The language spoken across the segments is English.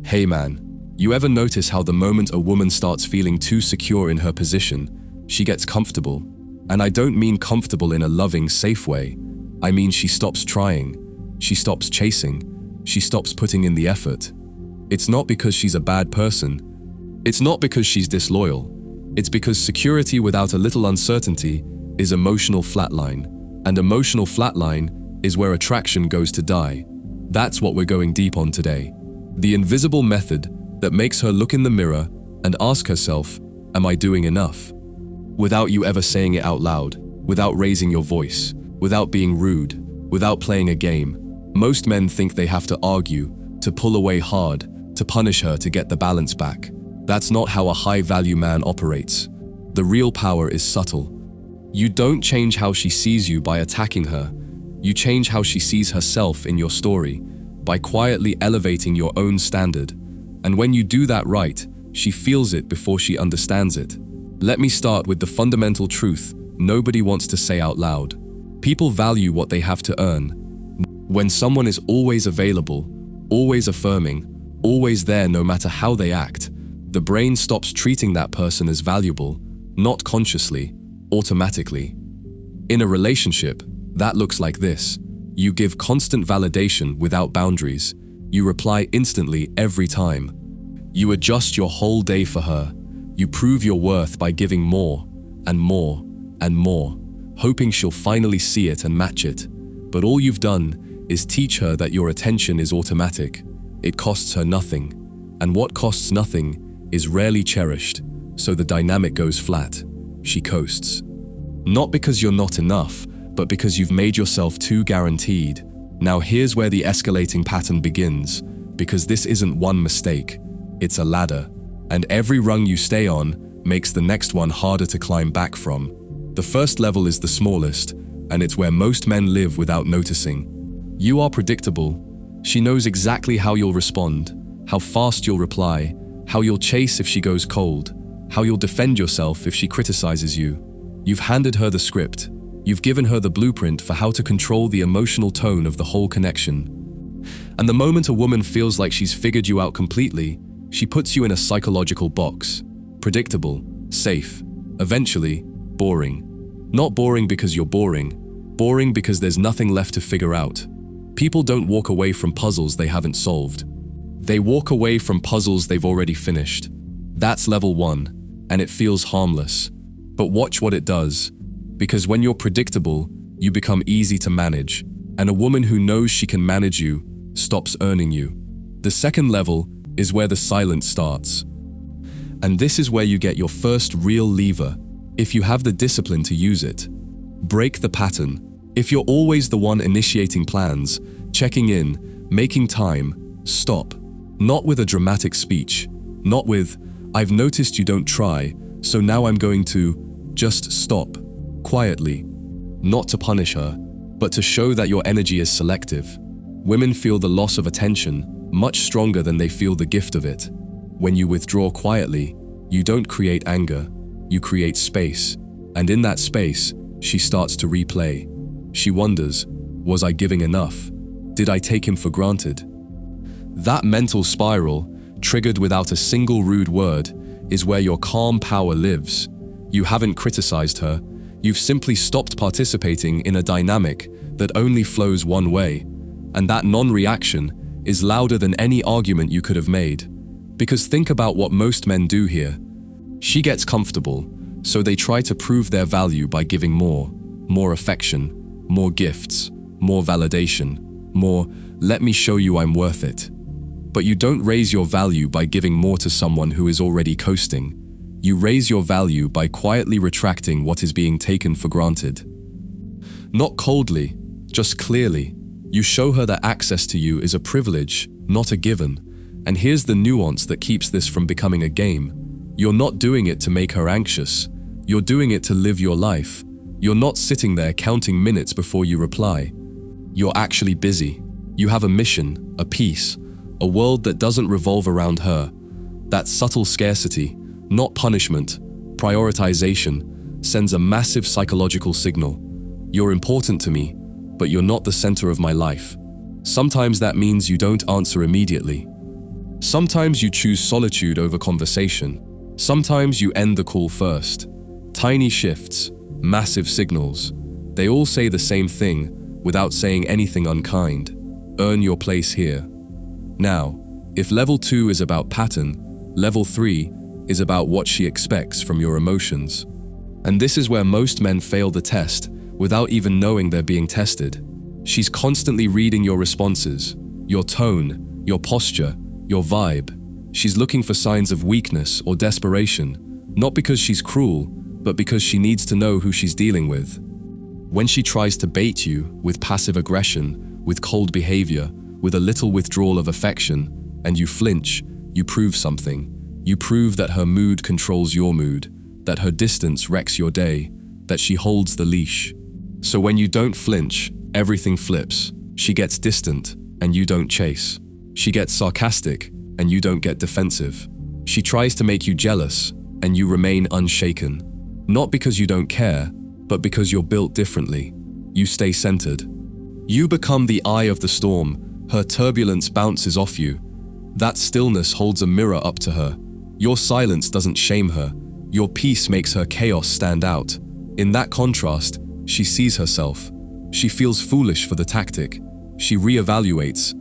Hey man, you ever notice how the moment a woman starts feeling too secure in her position, she gets comfortable? And I don't mean comfortable in a loving, safe way. I mean she stops trying, she stops chasing, she stops putting in the effort. It's not because she's a bad person. It's not because she's disloyal. It's because security without a little uncertainty is emotional flatline. And emotional flatline is where attraction goes to die. That's what we're going deep on today. The invisible method that makes her look in the mirror and ask herself, am I doing enough? Without you ever saying it out loud, without raising your voice, without being rude, without playing a game. Most men think they have to argue, to pull away hard, to punish her to get the balance back. That's not how a high-value man operates. The real power is subtle. You don't change how she sees you by attacking her. You change how she sees herself in your story, by quietly elevating your own standard. And when you do that right, she feels it before she understands it. Let me start with the fundamental truth nobody wants to say out loud. People value what they have to earn. When someone is always available, always affirming, always there no matter how they act, the brain stops treating that person as valuable, not consciously, automatically. In a relationship, that looks like this. You give constant validation without boundaries. You reply instantly every time. You adjust your whole day for her. You prove your worth by giving more and more and more, hoping she'll finally see it and match it. But all you've done is teach her that your attention is automatic. It costs her nothing. And what costs nothing is rarely cherished, so the dynamic goes flat. She coasts. Not because you're not enough, but because you've made yourself too guaranteed. Now here's where the escalating pattern begins, because this isn't one mistake, it's a ladder. And every rung you stay on makes the next one harder to climb back from. The first level is the smallest, and it's where most men live without noticing. You are predictable. She knows exactly how you'll respond, how fast you'll reply, how you'll chase if she goes cold, how you'll defend yourself if she criticizes you. You've handed her the script. You've given her the blueprint for how to control the emotional tone of the whole connection. And the moment a woman feels like she's figured you out completely, she puts you in a psychological box. Predictable, safe, eventually, boring. Not boring because you're boring because there's nothing left to figure out. People don't walk away from puzzles they haven't solved. They walk away from puzzles they've already finished. That's level 1, and it feels harmless. But watch what it does. Because when you're predictable, you become easy to manage, and a woman who knows she can manage you stops earning you. The second level is where the silence starts. And this is where you get your first real lever, if you have the discipline to use it. Break the pattern. If you're always the one initiating plans, checking in, making time, stop. Not with a dramatic speech, not with, I've noticed you don't try, so now I'm going to, just stop. Quietly, not to punish her, but to show that your energy is selective. Women feel the loss of attention much stronger than they feel the gift of it. When you withdraw quietly, you don't create anger, you create space. And in that space, she starts to replay. She wonders, was I giving enough? Did I take him for granted? That mental spiral, triggered without a single rude word, is where your calm power lives. You haven't criticized her. You've simply stopped participating in a dynamic that only flows one way, and that non-reaction is louder than any argument you could have made. Because think about what most men do here. She gets comfortable, so they try to prove their value by giving more affection, more gifts, more validation, more, let me show you I'm worth it. But you don't raise your value by giving more to someone who is already coasting. You raise your value by quietly retracting what is being taken for granted. Not coldly, just clearly. You show her that access to you is a privilege, not a given. And here's the nuance that keeps this from becoming a game. You're not doing it to make her anxious. You're doing it to live your life. You're not sitting there counting minutes before you reply. You're actually busy. You have a mission, a peace, a world that doesn't revolve around her. That subtle scarcity, not punishment, prioritization, sends a massive psychological signal. You're important to me, but you're not the center of my life. Sometimes that means you don't answer immediately. Sometimes you choose solitude over conversation. Sometimes you end the call first. Tiny shifts, massive signals. They all say the same thing without saying anything unkind. Earn your place here. Now, if level 2 is about pattern, level 3 is about what she expects from your emotions. And this is where most men fail the test without even knowing they're being tested. She's constantly reading your responses, your tone, your posture, your vibe. She's looking for signs of weakness or desperation, not because she's cruel, but because she needs to know who she's dealing with. When she tries to bait you with passive aggression, with cold behavior, with a little withdrawal of affection, and you flinch, you prove something. You prove that her mood controls your mood, that her distance wrecks your day, that she holds the leash. So when you don't flinch, everything flips. She gets distant, and you don't chase. She gets sarcastic, and you don't get defensive. She tries to make you jealous, and you remain unshaken. Not because you don't care, but because you're built differently. You stay centered. You become the eye of the storm. Her turbulence bounces off you. That stillness holds a mirror up to her. Your silence doesn't shame her. Your peace makes her chaos stand out. In that contrast, she sees herself. She feels foolish for the tactic. She reevaluates.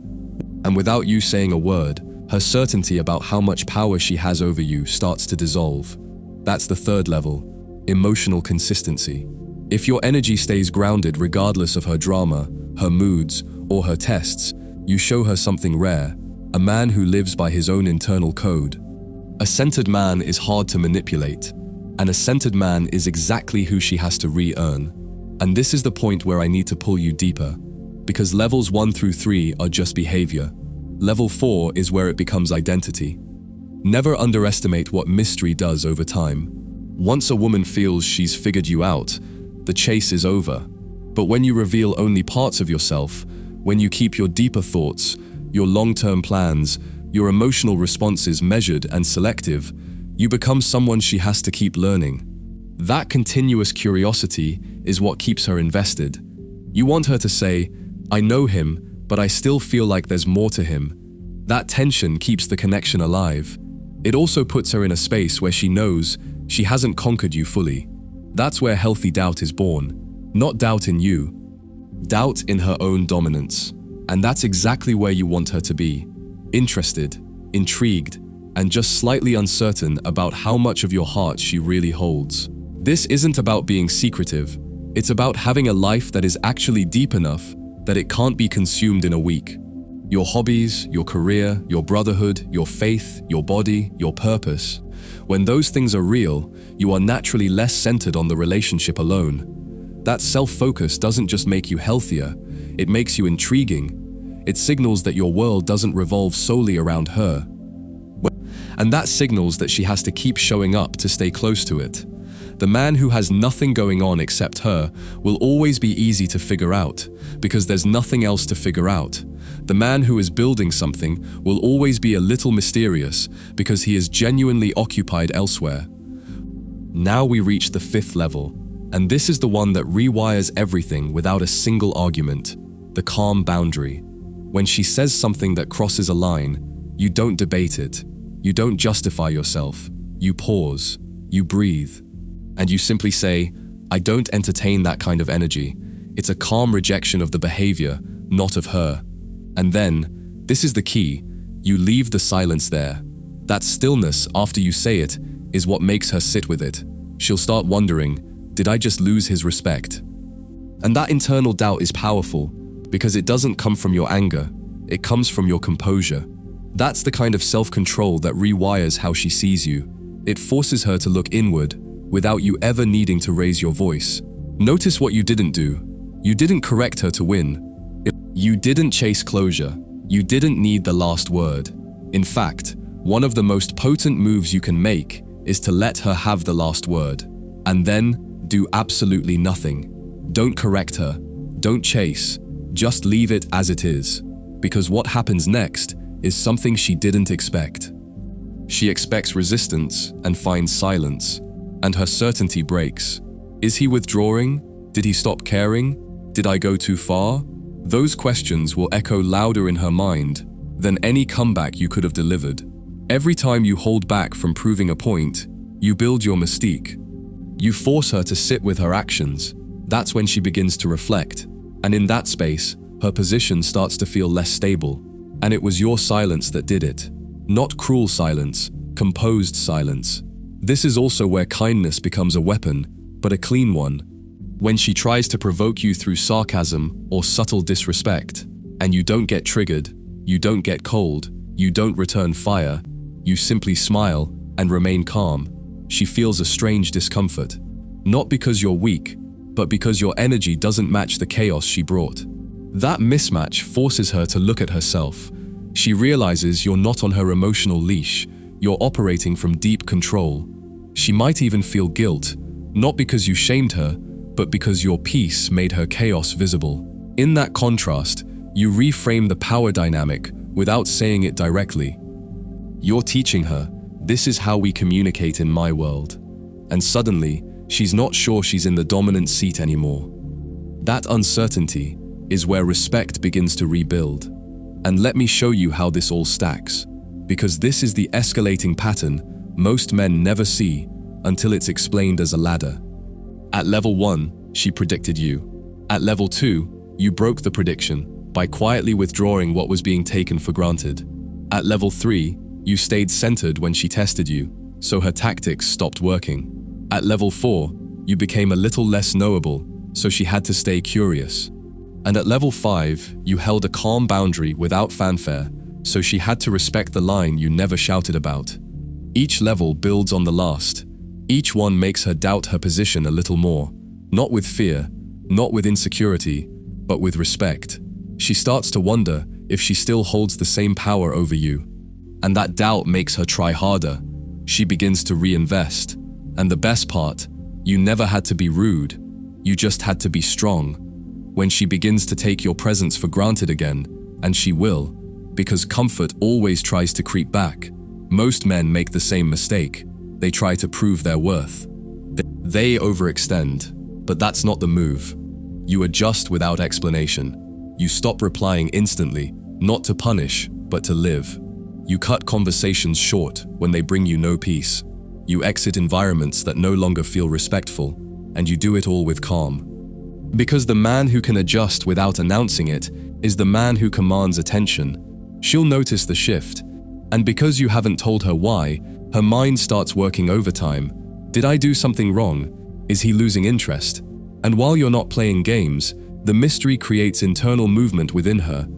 And without you saying a word, her certainty about how much power she has over you starts to dissolve. That's the third level, emotional consistency. If your energy stays grounded regardless of her drama, her moods, or her tests, you show her something rare, a man who lives by his own internal code. A centered man is hard to manipulate, and a centered man is exactly who she has to re-earn. And this is the point where I need to pull you deeper, because levels 1 through 3 are just behavior. Level 4 is where it becomes identity. Never underestimate what mystery does over time. Once a woman feels she's figured you out, the chase is over. But when you reveal only parts of yourself, when you keep your deeper thoughts, your long-term plans, your emotional responses measured and selective, you become someone she has to keep learning. That continuous curiosity is what keeps her invested. You want her to say, "I know him, but I still feel like there's more to him." That tension keeps the connection alive. It also puts her in a space where she knows she hasn't conquered you fully. That's where healthy doubt is born. Not doubt in you, doubt in her own dominance. And that's exactly where you want her to be. Interested, intrigued, and just slightly uncertain about how much of your heart she really holds. This isn't about being secretive. It's about having a life that is actually deep enough that it can't be consumed in a week. Your hobbies, your career, your brotherhood, your faith, your body, your purpose. When those things are real, you are naturally less centered on the relationship alone. That self-focus doesn't just make you healthier, it makes you intriguing. It signals that your world doesn't revolve solely around her. And that signals that she has to keep showing up to stay close to it. The man who has nothing going on except her will always be easy to figure out, because there's nothing else to figure out. The man who is building something will always be a little mysterious, because he is genuinely occupied elsewhere. Now we reach the 5th level, and this is the one that rewires everything without a single argument, the calm boundary. When she says something that crosses a line, you don't debate it, you don't justify yourself, you pause, you breathe, and you simply say, "I don't entertain that kind of energy." It's a calm rejection of the behavior, not of her. And then, this is the key, you leave the silence there. That stillness after you say it is what makes her sit with it. She'll start wondering, did I just lose his respect? And that internal doubt is powerful, because it doesn't come from your anger, it comes from your composure. That's the kind of self-control that rewires how she sees you. It forces her to look inward, without you ever needing to raise your voice. Notice what you didn't do. You didn't correct her to win. You didn't chase closure. You didn't need the last word. In fact, one of the most potent moves you can make is to let her have the last word. And then, do absolutely nothing. Don't correct her. Don't chase. Just leave it as it is. Because what happens next is something she didn't expect. She expects resistance and finds silence, and her certainty breaks. Is he withdrawing? Did he stop caring? Did I go too far? Those questions will echo louder in her mind, than any comeback you could have delivered. Every time you hold back from proving a point, you build your mystique. You force her to sit with her actions. That's when she begins to reflect. And in that space, her position starts to feel less stable. And it was your silence that did it. Not cruel silence, composed silence. This is also where kindness becomes a weapon, but a clean one. When she tries to provoke you through sarcasm or subtle disrespect, and you don't get triggered, you don't get cold, you don't return fire, you simply smile and remain calm, she feels a strange discomfort. Not because you're weak, but because your energy doesn't match the chaos she brought. That mismatch forces her to look at herself. She realizes you're not on her emotional leash, you're operating from deep control. She might even feel guilt, not because you shamed her, but because your peace made her chaos visible. In that contrast, you reframe the power dynamic without saying it directly. You're teaching her, this is how we communicate in my world. And suddenly, she's not sure she's in the dominant seat anymore. That uncertainty is where respect begins to rebuild. And let me show you how this all stacks, because this is the escalating pattern most men never see until it's explained as a ladder. At level 1, she predicted you. At level 2, you broke the prediction by quietly withdrawing what was being taken for granted. At level 3, you stayed centered when she tested you, so her tactics stopped working. At level 4, you became a little less knowable, so she had to stay curious. And at level 5, you held a calm boundary without fanfare, so she had to respect the line you never shouted about. Each level builds on the last. Each one makes her doubt her position a little more, not with fear, not with insecurity, but with respect. She starts to wonder if she still holds the same power over you. And that doubt makes her try harder. She begins to reinvest. And the best part, you never had to be rude. You just had to be strong. When she begins to take your presence for granted again, and she will, because comfort always tries to creep back. Most men make the same mistake. They try to prove their worth. They overextend, but that's not the move. You adjust without explanation. You stop replying instantly, not to punish, but to live. You cut conversations short when they bring you no peace. You exit environments that no longer feel respectful, and you do it all with calm. Because the man who can adjust without announcing it is the man who commands attention. She'll notice the shift, and because you haven't told her why, her mind starts working overtime. Did I do something wrong? Is he losing interest? And while you're not playing games, the mystery creates internal movement within her.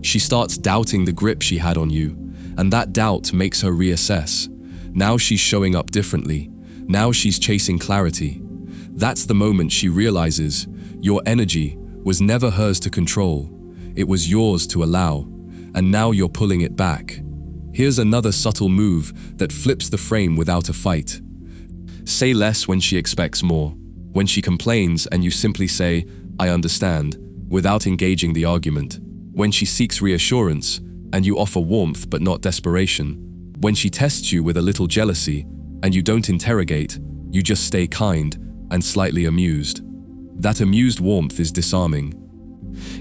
She starts doubting the grip she had on you, and that doubt makes her reassess. Now she's showing up differently. Now she's chasing clarity. That's the moment she realizes your energy was never hers to control. It was yours to allow, and now you're pulling it back. Here's another subtle move that flips the frame without a fight. Say less when she expects more. When she complains and you simply say, I understand, without engaging the argument. When she seeks reassurance and you offer warmth but not desperation. When she tests you with a little jealousy and you don't interrogate, you just stay kind and slightly amused. That amused warmth is disarming.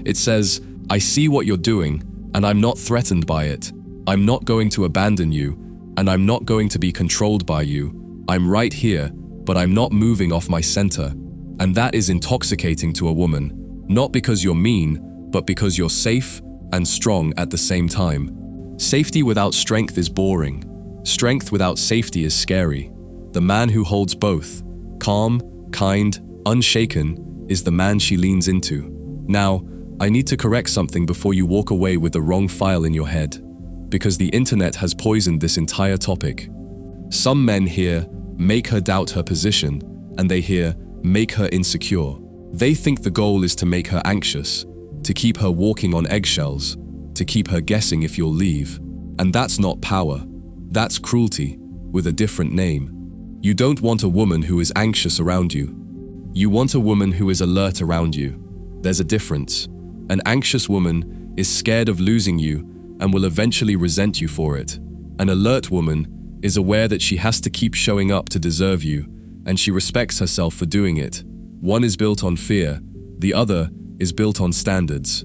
It says, I see what you're doing and I'm not threatened by it. I'm not going to abandon you, and I'm not going to be controlled by you. I'm right here, but I'm not moving off my center. And that is intoxicating to a woman, not because you're mean, but because you're safe and strong at the same time. Safety without strength is boring. Strength without safety is scary. The man who holds both, calm, kind, unshaken, is the man she leans into. Now, I need to correct something before you walk away with the wrong file in your head. Because the internet has poisoned this entire topic. Some men hear, make her doubt her position, and they hear, make her insecure. They think the goal is to make her anxious, to keep her walking on eggshells, to keep her guessing if you'll leave. And that's not power. That's cruelty, with a different name. You don't want a woman who is anxious around you. You want a woman who is alert around you. There's a difference. An anxious woman is scared of losing you and will eventually resent you for it. An alert woman is aware that she has to keep showing up to deserve you, and she respects herself for doing it. One is built on fear, the other is built on standards.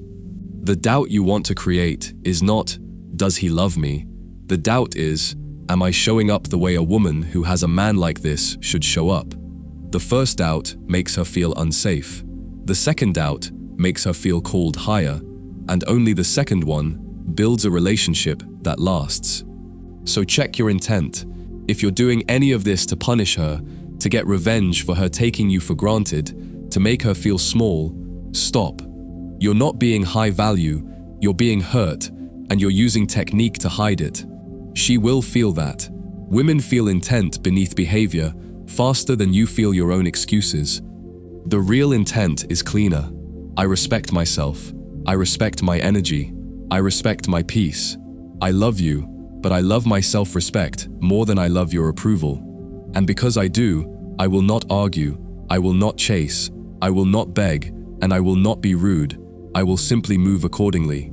The doubt you want to create is not, Does he love me? The doubt is, am I showing up the way a woman who has a man like this should show up? The first doubt makes her feel unsafe. The second doubt makes her feel called higher, and only the second one builds a relationship that lasts. So check your intent. If you're doing any of this to punish her, to get revenge for her taking you for granted, to make her feel small, stop. You're not being high value, you're being hurt, and you're using technique to hide it. She will feel that. Women feel intent beneath behavior faster than you feel your own excuses. The real intent is cleaner. I respect myself. I respect my energy. I respect my peace. I love you, but I love my self-respect more than I love your approval. And because I do, I will not argue, I will not chase, I will not beg, and I will not be rude. I will simply move accordingly.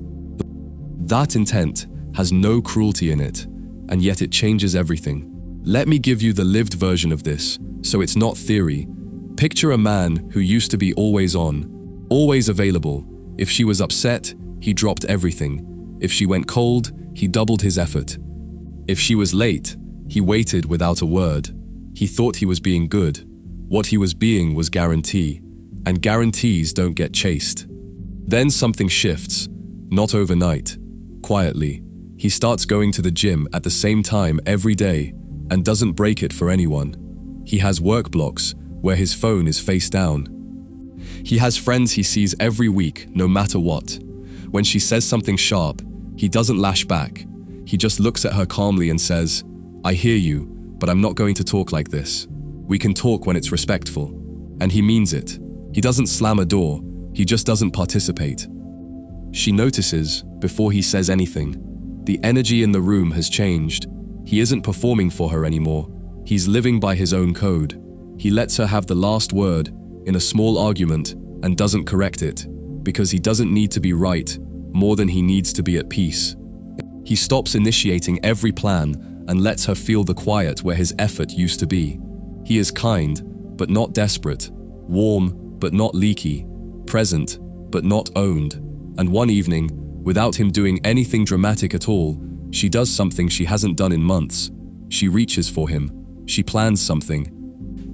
That intent has no cruelty in it, and yet it changes everything. Let me give you the lived version of this, so it's not theory. Picture a man who used to be always on, always available. If she was upset, he dropped everything. If she went cold, he doubled his effort. If she was late, he waited without a word. He thought he was being good. What he was being was guarantee, and guarantees don't get chased. Then something shifts, not overnight. Quietly, he starts going to the gym at the same time every day and doesn't break it for anyone. He has work blocks where his phone is face down. He has friends he sees every week, no matter what. When she says something sharp, he doesn't lash back. He just looks at her calmly and says, "I hear you, but I'm not going to talk like this. We can talk when it's respectful." And he means it. He doesn't slam a door, he just doesn't participate. She notices, before he says anything, the energy in the room has changed. He isn't performing for her anymore. He's living by his own code. He lets her have the last word in a small argument and doesn't correct it, because he doesn't need to be right more than he needs to be at peace. He stops initiating every plan and lets her feel the quiet where his effort used to be. He is kind, but not desperate, warm, but not leaky, present, but not owned. And one evening, without him doing anything dramatic at all, she does something she hasn't done in months. She reaches for him. She plans something.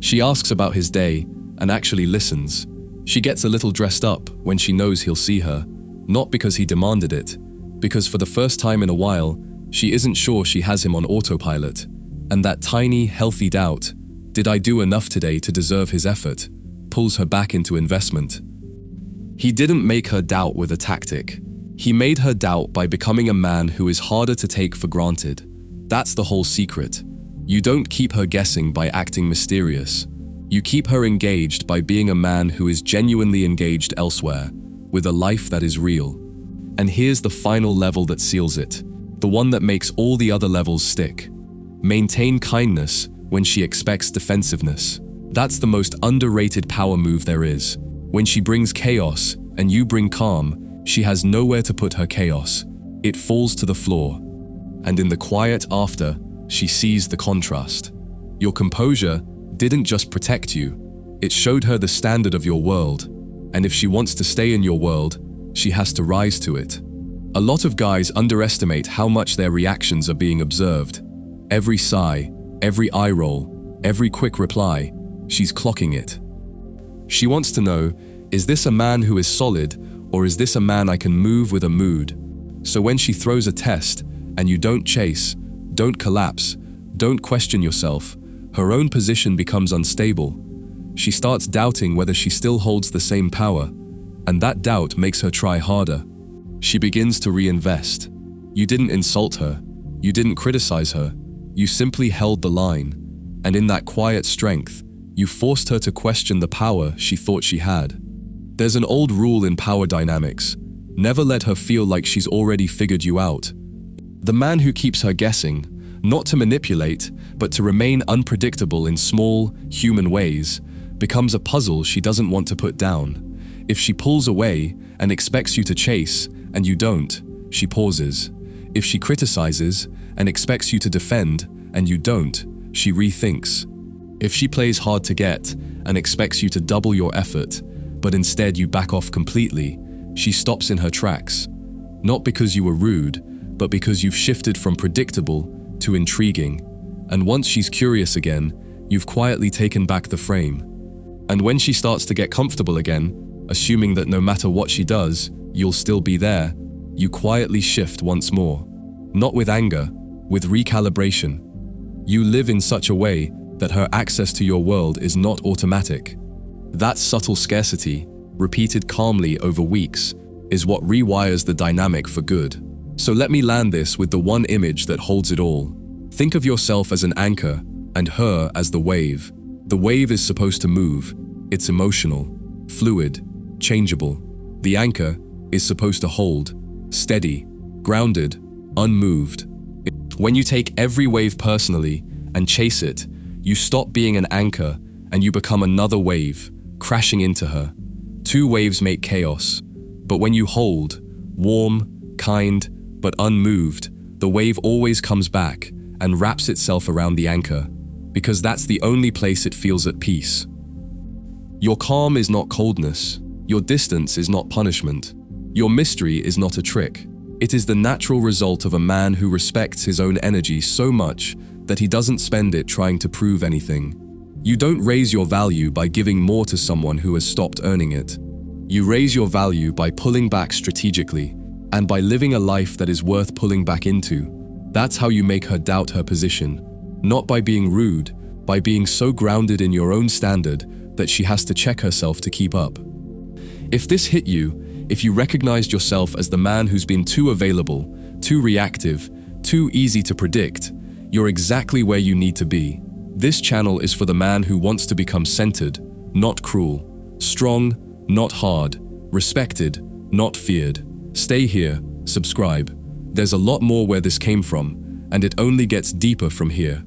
She asks about his day and actually listens. She gets a little dressed up when she knows he'll see her, not because he demanded it, because for the first time in a while, she isn't sure she has him on autopilot. And that tiny, healthy doubt, did I do enough today to deserve his effort, pulls her back into investment. He didn't make her doubt with a tactic. He made her doubt by becoming a man who is harder to take for granted. That's the whole secret. You don't keep her guessing by acting mysterious. You keep her engaged by being a man who is genuinely engaged elsewhere, with a life that is real. And here's the final level that seals it, the one that makes all the other levels stick. Maintain kindness when she expects defensiveness. That's the most underrated power move there is. When she brings chaos and you bring calm, she has nowhere to put her chaos. It falls to the floor. And in the quiet after, she sees the contrast. Your composure didn't just protect you, it showed her the standard of your world. And if she wants to stay in your world, she has to rise to it. A lot of guys underestimate how much their reactions are being observed. Every sigh, every eye roll, every quick reply, she's clocking it. She wants to know, is this a man who is solid, or is this a man I can move with a mood? So when she throws a test, and you don't chase, don't collapse, don't question yourself, her own position becomes unstable. She starts doubting whether she still holds the same power, and that doubt makes her try harder. She begins to reinvest. You didn't insult her, you didn't criticize her, you simply held the line, and in that quiet strength, you forced her to question the power she thought she had. There's an old rule in power dynamics: never let her feel like she's already figured you out. The man who keeps her guessing, not to manipulate, but to remain unpredictable in small, human ways, becomes a puzzle she doesn't want to put down. If she pulls away and expects you to chase, and you don't, she pauses. If she criticizes and expects you to defend, and you don't, she rethinks. If she plays hard to get and expects you to double your effort, but instead you back off completely, she stops in her tracks. Not because you were rude, but because you've shifted from predictable to intriguing. And once she's curious again, you've quietly taken back the frame. And when she starts to get comfortable again, assuming that no matter what she does, you'll still be there, you quietly shift once more. Not with anger, with recalibration. You live in such a way that her access to your world is not automatic. That subtle scarcity, repeated calmly over weeks, is what rewires the dynamic for good. So let me land this with the one image that holds it all. Think of yourself as an anchor and her as the wave. The wave is supposed to move. It's emotional, fluid, changeable. The anchor is supposed to hold, steady, grounded, unmoved. When you take every wave personally and chase it, you stop being an anchor and you become another wave, crashing into her. Two waves make chaos, but when you hold, warm, kind, but unmoved, the wave always comes back and wraps itself around the anchor, because that's the only place it feels at peace. Your calm is not coldness. Your distance is not punishment. Your mystery is not a trick. It is the natural result of a man who respects his own energy so much that he doesn't spend it trying to prove anything. You don't raise your value by giving more to someone who has stopped earning it. You raise your value by pulling back strategically and by living a life that is worth pulling back into. That's how you make her doubt her position, not by being rude, by being so grounded in your own standard that she has to check herself to keep up. If this hit you, if you recognized yourself as the man who's been too available, too reactive, too easy to predict, you're exactly where you need to be. This channel is for the man who wants to become centered, not cruel, strong, not hard, respected, not feared. Stay here, subscribe. There's a lot more where this came from, and it only gets deeper from here.